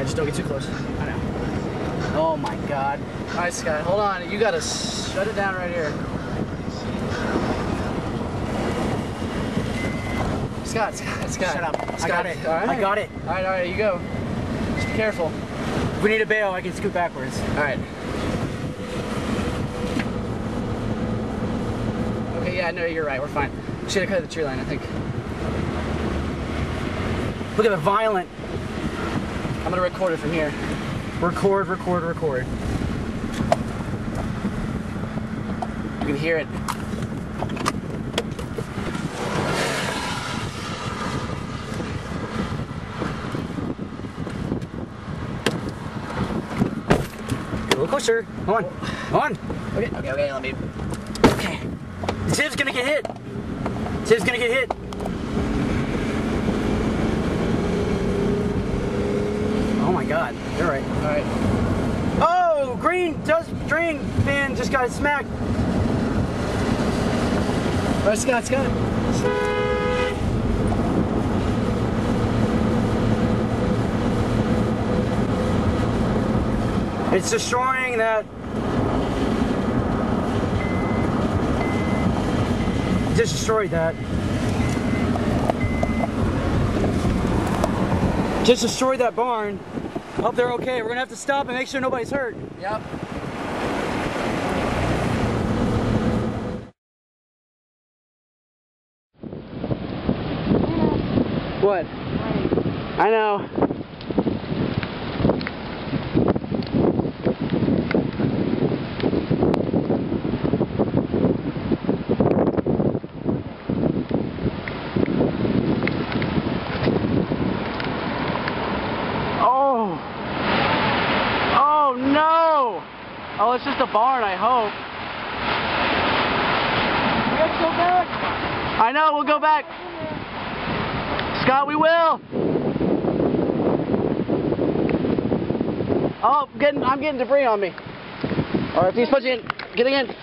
Alright, just don't get too close. I know. Oh my god. Alright, Scott, hold on. You gotta shut it down right here. Scott. Shut up. Scott. I got it. All right. I got it. Alright, you go. Just be careful. If we need a bail, I can scoot backwards. Alright. Okay, yeah, no, you're right. We're fine. We should have cut the tree line, I think. Look at the violent. I'm gonna record it from here. Record, record, record. You can hear it. A little closer. Come on. Come on. Okay, let me. Okay. Ziv's gonna get hit. Ziv's gonna get hit. Oh my god. You're right. Alright. Oh, green string fan just got smacked. Alright, Scott. It's destroying that. Just destroyed that. Just destroyed that barn. Hope they're okay. We're gonna have to stop and make sure nobody's hurt. Yep. What? I know. Oh no! Oh, it's just a barn, I hope. We have to go back. I know, we'll go back. Scott, we will. Oh, I'm getting debris on me. All right, please put you in. Getting in.